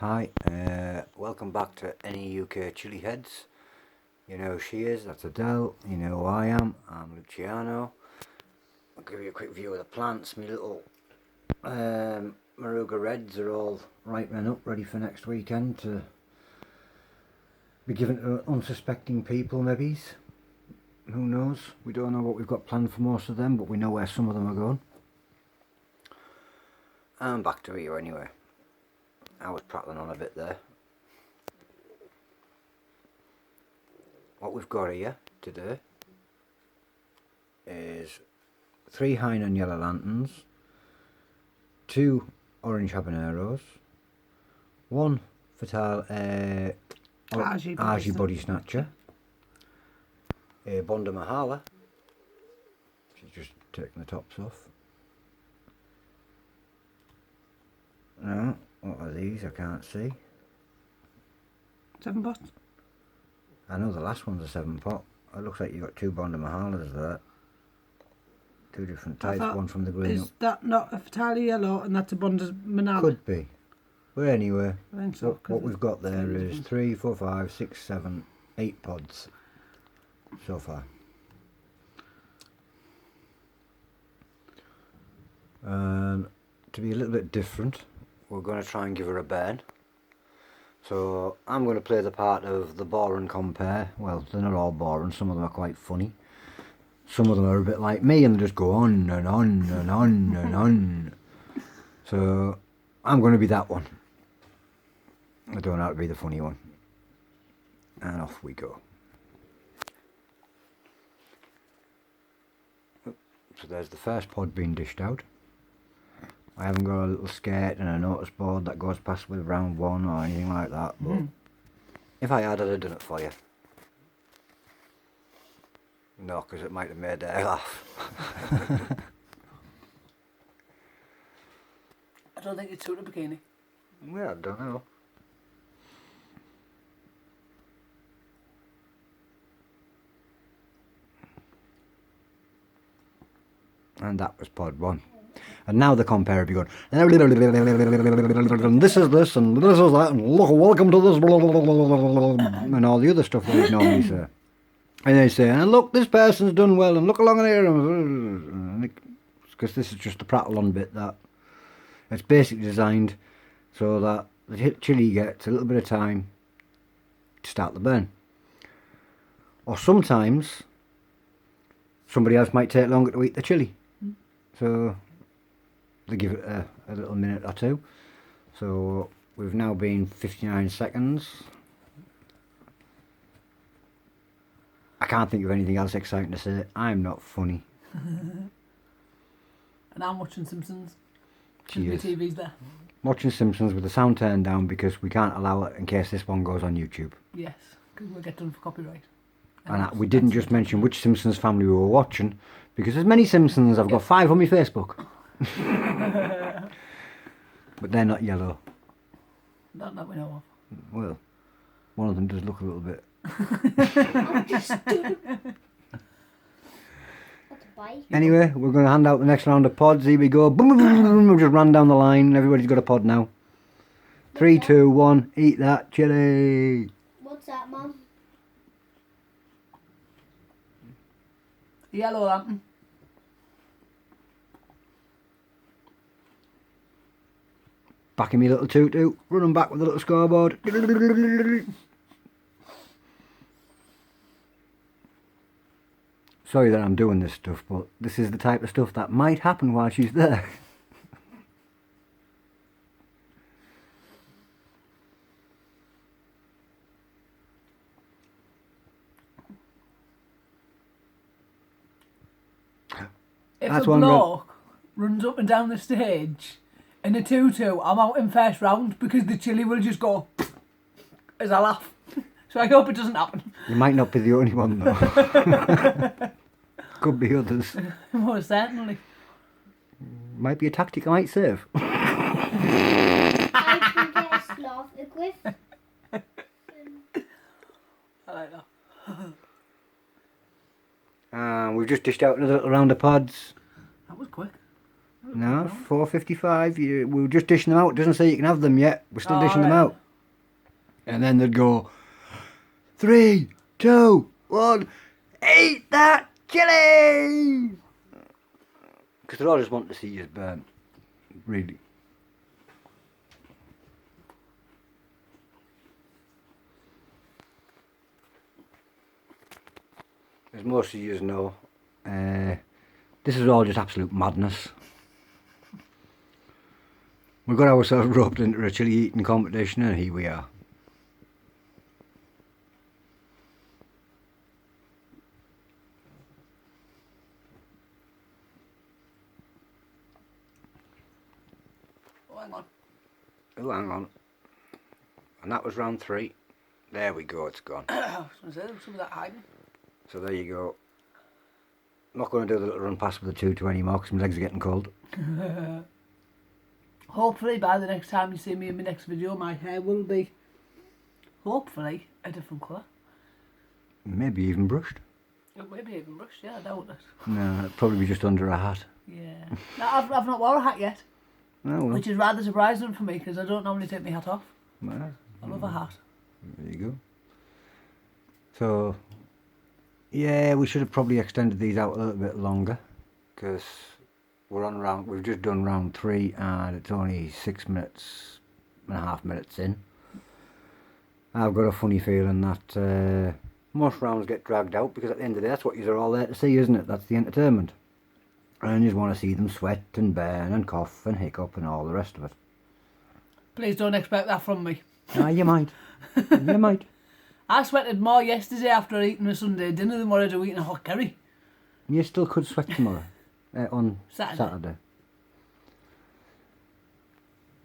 Hi, welcome back to any UK Chilli-heads. You know who she is, that's Adele. You know who I am, I'm Luciano. I'll give you a quick view of the plants. My little Maruga Reds are all ripening up, ready for next weekend to be given to unsuspecting people, maybe. Who knows? We don't know what we've got planned for most of them, but we know where some of them are going. And back to you anyway. I was prattling on a bit there. What we've got here today is 3 Hainan yellow lanterns, 2 orange habaneros, 1 Fatal Argy body snatcher, a Bonda Mahala, she's just taking the tops off. Now, what are these? I can't see. 7 pots? I know the last one's a 7 pot. It looks like you've got 2 Bonda Mahalas there. 2 different types, one from the green. Is that not a Fatali yellow and that's a Bonda Manala? Could be. But anyway, So, what we've got there is 3, 4, 5, 6, 7, 8 pods so far. To be a little bit different, we're going to try and give her a burn. So I'm going to play the part of the bore and compare. Well, they're not all boring, some of them are quite funny. Some of them are a bit like me and they just go on and on and on and on. So I'm going to be that one. I don't know how to be the funny one. And off we go. So there's the first pod being dished out. I haven't got a little skate and a notice board that goes past with round 1 or anything like that, but if I had, I'd have done it for you. No, because it might have made her laugh. I don't think it's suit a bikini. Well, I don't know. And that was pod 1. And now the compare will be going, this is this and this is that and look, welcome to this and all the other stuff that we normally say. And they say, and look, this person's done well and look along here. Because this is just the prattle on bit that it's basically designed so that the chilli gets a little bit of time to start the burn. Or sometimes somebody else might take longer to eat the chilli. So they give it a little minute or 2. So we've now been 59 seconds. I can't think of anything else exciting to say. I'm not funny. And I'm watching Simpsons. Cheers. The TV's there. Watching Simpsons with the sound turned down because we can't allow it in case this one goes on YouTube. Yes, because we'll get done for copyright. And we didn't just mention which Simpsons family we were watching, because there's many Simpsons. I've got 5 on my Facebook. But they're not yellow. Not that we know of. Well, one of them does look a little bit. Anyway, we're going to hand out the next round of pods. Here we go. Boom, boom, boom, boom. We'll just run down the line. Everybody's got a pod now. 3, 2, 1. Eat that chili. What's that, Mum? Yellow lantern. Back in me little toot-toot. Running back with the little scoreboard. Sorry that I'm doing this stuff, but this is the type of stuff that might happen while she's there. If That's a one bloke runs up and down the stage in a tutu, I'm out in first round because the chilli will just go as I laugh. So I hope it doesn't happen. You might not be the only one though. Could be others. Most certainly. Might be a tactic I might save. I can get a sloth with. I like that. And we've just dished out another little round of pods. That was quick. No, 4:55. We were just dishing them out. It doesn't say you can have them yet. We're still dishing them out. And then they'd go, 3, 2, 1, eat that chili! Because they all just want to see you burn. Really. As most of you know, this is all just absolute madness. We got ourselves roped into a chili eating competition and here we are. Oh, hang on. Oh, hang on. And that was round 3. There we go, it's gone. I was going to say, there was some of that hiding. So there you go. I'm not going to do the little run past with the 220 more because my legs are getting cold. Hopefully by the next time you see me in my next video, my hair will be, hopefully, a different colour. Maybe even brushed. Maybe even brushed, yeah, I doubt it. No, it'd probably be just under a hat. Yeah. No, I've not worn a hat yet, Oh, well. which is rather surprising for me because I don't normally take my hat off. Well, I love a hat. there you go. So, yeah, we should have probably extended these out a little bit longer because we've just done round 3 and it's only 6 minutes and a half minutes in. I've got a funny feeling that most rounds get dragged out because at the end of the day that's what you're all there to see, isn't it? That's the entertainment. And you just want to see them sweat and burn and cough and hiccup and all the rest of it. Please don't expect that from me. Ah, you might. You might. I sweated more yesterday after eating a Sunday dinner than what I do eating a hot curry. You still could sweat tomorrow. On Saturday.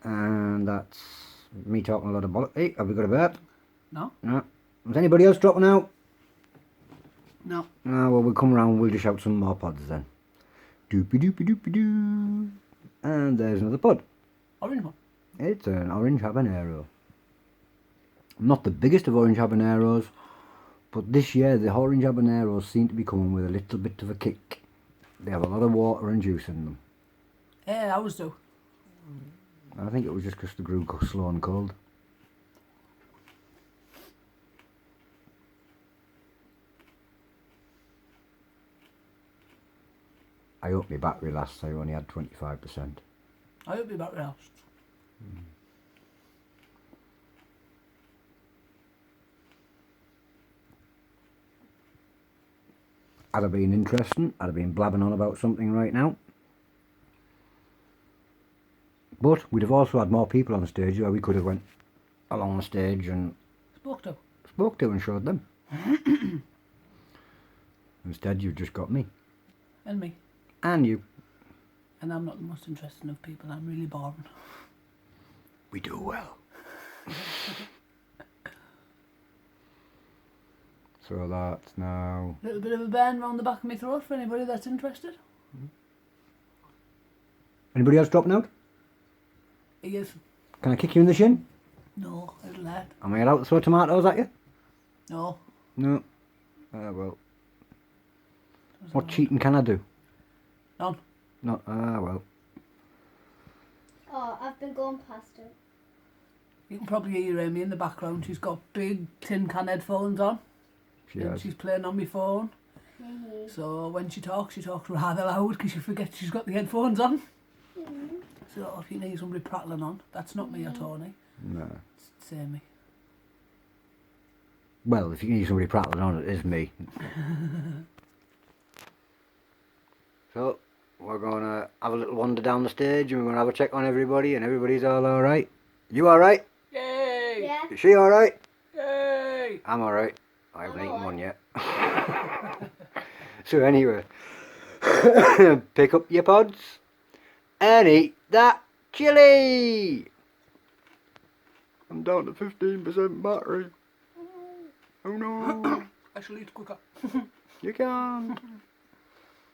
And that's me talking a lot of bollocks. Hey, have we got a burp? No? No. Is anybody else dropping out? No. Ah, well, we'll come round and we'll dish out some more pods then. Doopy doopy doopy doo. And there's another pod. Orange one. It's an orange habanero. Not the biggest of orange habaneros, but this year the orange habaneros seem to be coming with a little bit of a kick. They have a lot of water and juice in them. Yeah, I was do. I think it was just because they grew slow and cold. I hope my battery lasts. I only had 25%. I hope your battery lasts. Had I been interesting, I'd have been blabbing on about something right now. But we'd have also had more people on the stage where we could have went along the stage and Spoke to and showed them. Instead, you've just got me. and me. And you. And I'm not the most interesting of people. I'm really boring. We do well. So that's now... A little bit of a burn round the back of my throat for anybody that's interested. Anybody else dropping out? He is. Can I kick you in the shin? No, it'll hurt. Am I allowed to throw tomatoes at you? No. No. Ah, well. What cheating can I do? None. No. Ah, well. Oh, I've been going past it. You can probably hear Amy in the background. She's got big tin can headphones on. She and has. she's playing on my phone. Mm-hmm. So when she talks rather loud because she forgets she's got the headphones on. Mm-hmm. So if you need somebody prattling on, that's not me or Tony. No. It's Amy. Well, if you can hear somebody prattling on, it is me. So, we're going to have a little wander down the stage and we're going to have a check on everybody and everybody's all alright. You alright? Yay! Yeah. Is she alright? Yay! I'm alright. I haven't I'm eaten one alright. yet. So anyway, pick up your pods and eat that chili! I'm down to 15% battery. Oh no! I shall eat quicker. You can't.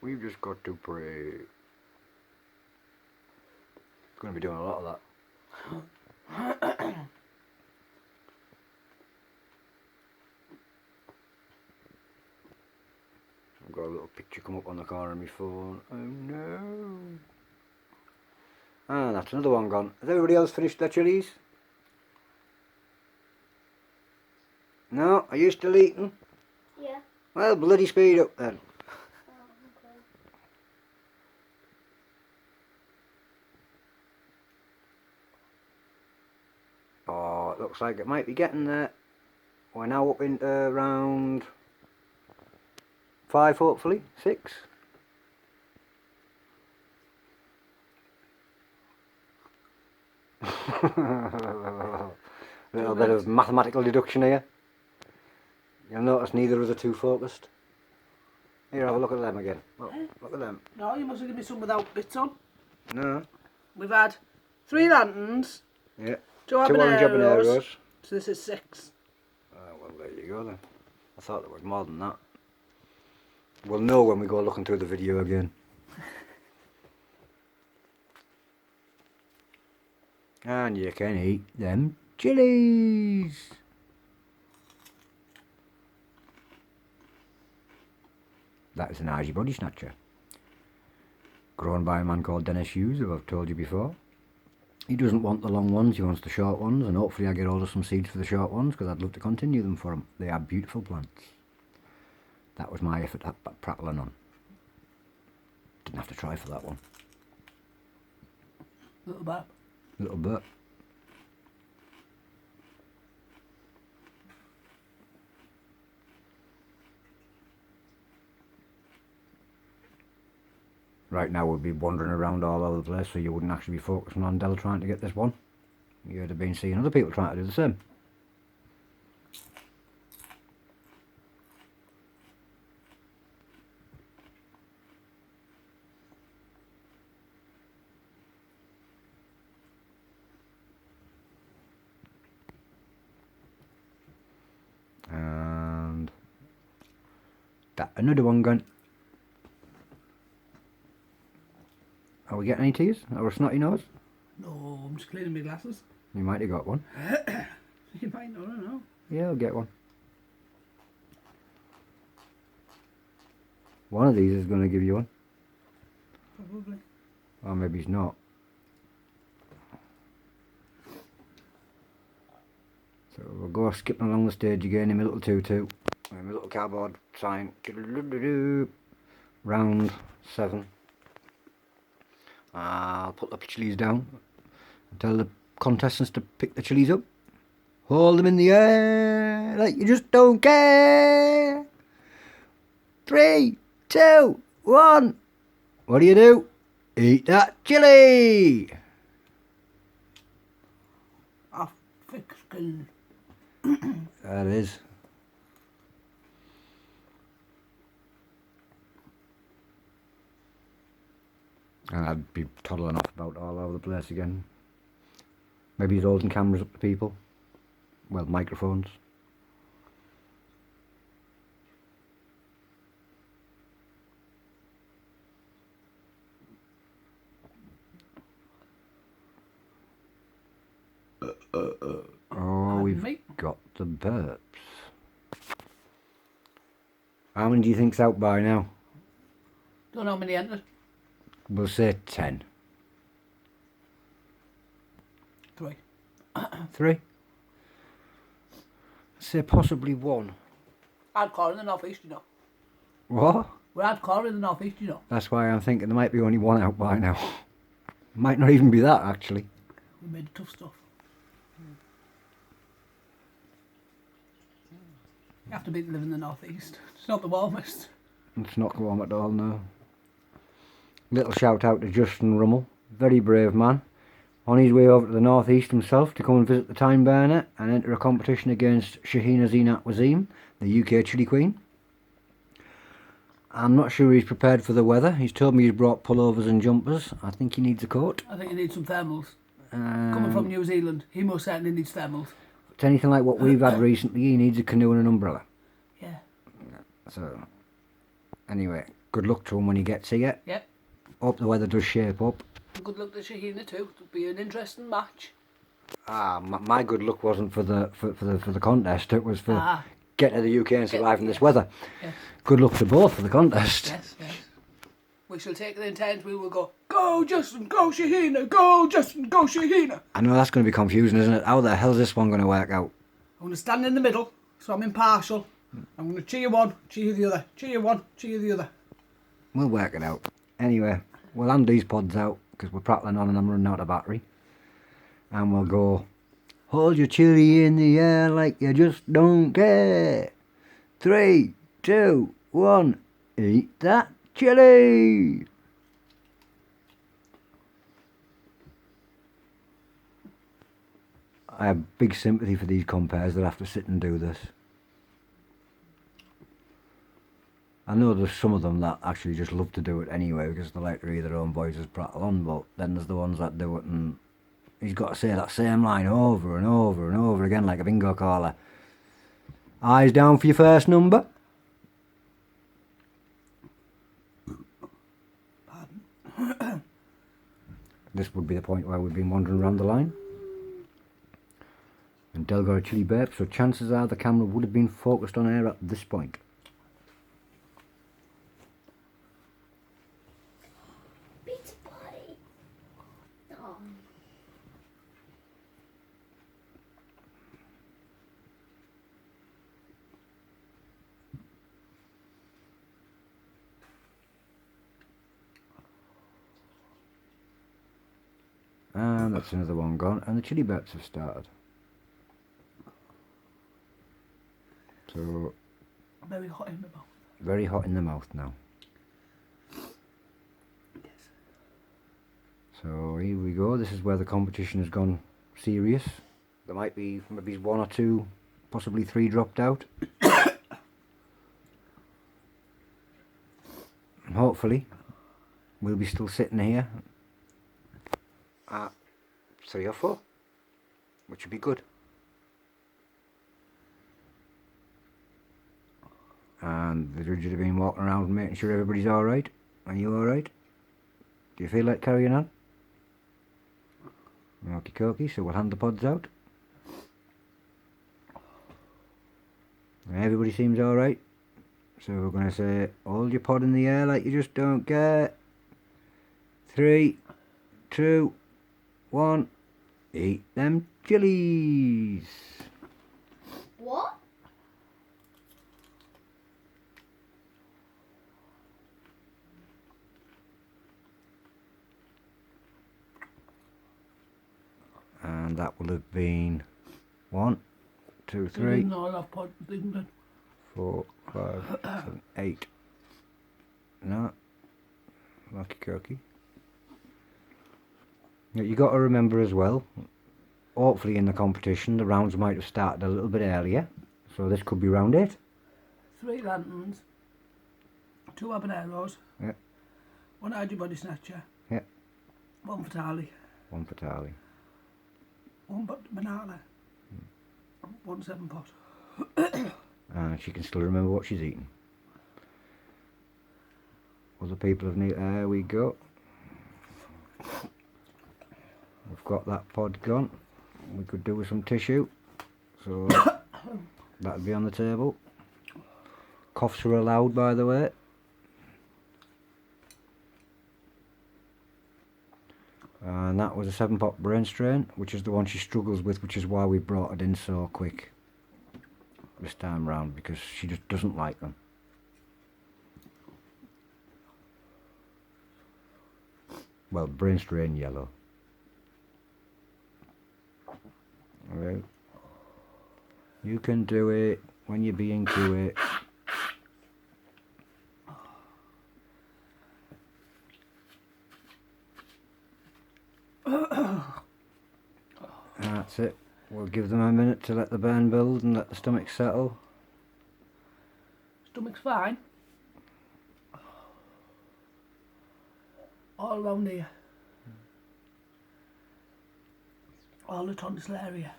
We've just got to pray. Going to be doing a lot of that. I've got a little picture come up on the corner of my phone. Oh no! Ah, that's another one gone. Has everybody else finished their chilies? No? Are you still eating? Yeah. Well, bloody speed up then. Oh, okay. Oh, it looks like it might be getting there. We're now up into round 5, hopefully. 6. Little bit of mathematical deduction here. You'll notice neither of the two focused. Here, have a look at them again. Look at them. No, you must have given me some without bits on. No. We've had 3 lanterns, Yeah. 2 Two orange habaneros, habaneros. so this is 6. Well, there you go then. I thought there was more than that. We'll know when we go looking through the video again. And you can eat them chilies. That is an Argy body snatcher. Grown by a man called Dennis Hughes, who I've told you before. He doesn't want the long ones, he wants the short ones, and hopefully I get hold of some seeds for the short ones, because I'd love to continue them for him. They are beautiful plants. That was my effort at prattling on. Didn't have to try for that one. Little bit. Little bit. Right now we'll be wandering around all over the place, so you wouldn't actually be focusing on Adele trying to get this one. You'd have been seeing other people trying to do the same. And that another one gone. Are we getting any tears? Or a snotty nose? No, I'm just cleaning my glasses. You might have got one. You might not, I don't know. Yeah, I'll get one. One of these is going to give you one. Probably. Or maybe it's not. So we'll go skipping along the stage again in my little tutu. In my little cardboard sign. Round 7. I'll put the chilies down and tell the contestants to pick the chilies up. Hold them in the air like you just don't care. 3, 2, 1. What do? Eat that chili. A thick skin. That is. And I'd be toddling off about all over the place again. Maybe he's holding cameras up to people. Well, microphones. Oh, we've got the burps. How many do you think's out by now? Don't know how many entered. We'll say 10. 3. 3? Say possibly 1. Hardcore in the northeast, you know. What? We're hardcore in the northeast, you know. That's why I'm thinking there might be only 1 out by now. Might not even be that, actually. We made tough stuff. You have to be to live in the northeast. It's not the warmest. It's not warm at all, no. Little shout out to Justin Rummel, very brave man, on his way over to the northeast himself to come and visit the Time Burner and enter a competition against Shahina Zinat Wazim, the UK Chili Queen. I'm not sure he's prepared for the weather. He's told me he's brought pullovers and jumpers. I think he needs a coat. I think he needs some thermals. Coming from New Zealand, he most certainly needs thermals. It's anything like what we've had recently, he needs a canoe and an umbrella. Yeah. So, anyway, good luck to him when he gets here. Yep. Hope the weather does shape up. Good luck to Shahina too. It'll be an interesting match. My good luck wasn't for the contest. It was for getting to the UK and surviving this weather. Yes. Good luck to both for the contest. Yes, yes. we shall take the intent. We will go Justin, go Shahina, go Justin, go Shahina. I know that's going to be confusing, isn't it? How the hell is this one going to work out? I'm going to stand in the middle, so I'm impartial. I'm going to cheer one, cheer the other, cheer one, cheer the other. We'll work it out. Anyway, we'll hand these pods out because we're prattling on and I'm running out of battery. And we'll go, hold your chili in the air like you just don't care. 3, 2, 1, eat that chili! I have big sympathy for these compares that have to sit and do this. I know there's some of them that actually just love to do it anyway because they like to hear their own voices prattle on, but then there's the ones that do it and he's got to say that same line over and over and over again like a bingo caller. Eyes down for your first number. Pardon? This would be the point where we've been wandering around the line. And Del got a chili burp, so chances are the camera would have been focused on her at this point. Pizza party. Oh. And that's another one gone, and the chili burps have started. So, Very hot in the mouth. very hot in the mouth now. Yes. So here we go, this is where the competition has gone serious. There might be maybe 1 or 2, possibly 3 dropped out. And hopefully, we'll be still sitting here at 3 or 4, which would be good. And the judges have been walking around and making sure everybody's alright. Are you alright? Do you feel like carrying on? Okie dokie, so we'll hand the pods out. Everybody seems alright. So we're going to say, hold your pod in the air like you just don't care. 3, 2, 1, eat them chilies. What? And that will have been 1, 2, 3, No, I've put things in. 4, 5, 7, 8. No. Lucky cookie. You got to remember as well, hopefully in the competition the rounds might have started a little bit earlier. So this could be round 8. 3 lanterns, 2 habaneros, Yeah. 1 Argy body snatcher, Yeah. 1 fatale, 1 for Tally. 1 banana, 1 7 pot. And she can still remember what she's eating. Other people have need. There we go. We've got that pod gone. We could do with some tissue. So that'll be on the table. Coughs are allowed, by the way. And that was a 7-pot brain strain, which is the one she struggles with, which is why we brought it in so quick this time round, because she just doesn't like them. Well, brain strain yellow. Alright. You can do it when you're being to it. That's it. We'll give them a minute to let the burn build and let the stomach settle. Stomach's fine. All around here. All the tonsil area.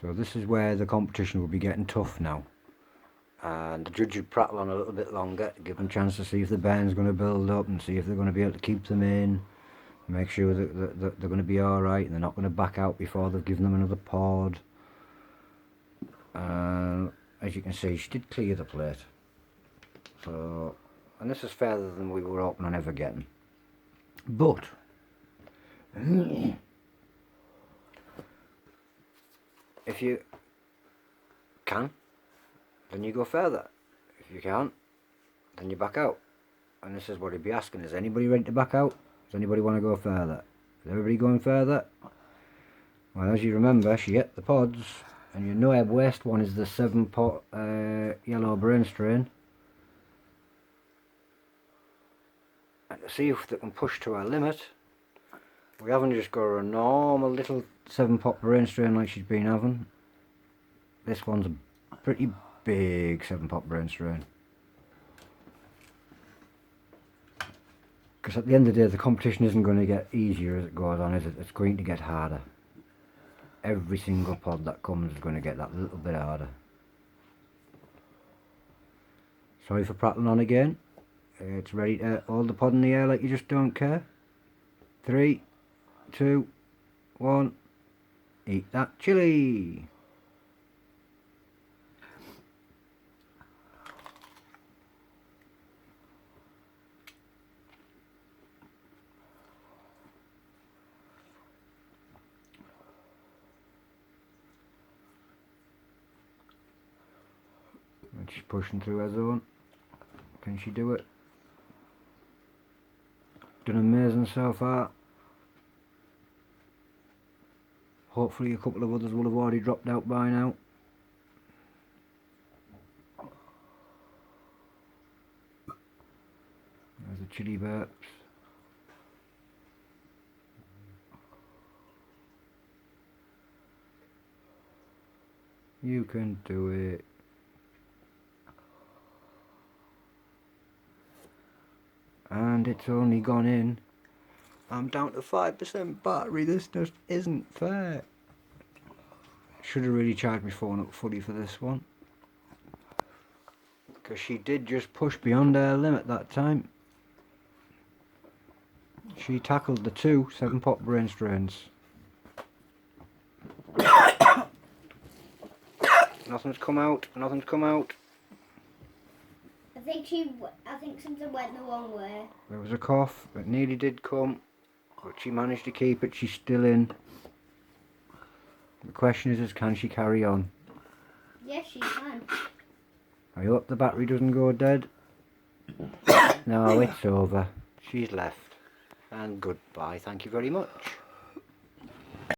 So this is where the competition will be getting tough now. And the judge would prattle on a little bit longer to give them a chance to see if the burn's going to build up and see if they're going to be able to keep them in. Make sure that they're going to be alright and they're not going to back out before they've given them another pod. As you can see, she did clear the plate. So And this is further than we were hoping on ever getting. But if you can, then you go further. If you can't, then you back out. And this is what he'd be asking, is anybody ready to back out? Does anybody want to go further? Is everybody going further? Well, as you remember, she ate the pods, and you know her waste one is the 7-pot yellow brain strain. And to see if they can push to our limit, we haven't just got a normal little 7-pot brain strain like she's been having. This one's a pretty big 7-pot brain strain. Because at the end of the day, the competition isn't going to get easier as it goes on, is it? It's going to get harder. Every single pod that comes is going to get that little bit harder. Sorry for prattling on again. It's ready to hold the pod in the air like you just don't care. 3, 2, 1. Eat that chili. And she's pushing through her zone. Can she do it? Done amazing so far. Hopefully a couple of others will have already dropped out by now. There's the chili burps. You can do it. And it's only gone in. I'm down to 5% battery. This just isn't fair. Should have really charged my phone up fully for this one. Because she did just push beyond her limit that time. She tackled the 2 7-pot brain strains. Nothing's come out. Nothing's come out. I think something went the wrong way. There was a cough. It nearly did come. But she managed to keep it. She's still in. The question is can she carry on? Yes, she can. I hope the battery doesn't go dead. No, it's over. She's left. And goodbye. Thank you very much.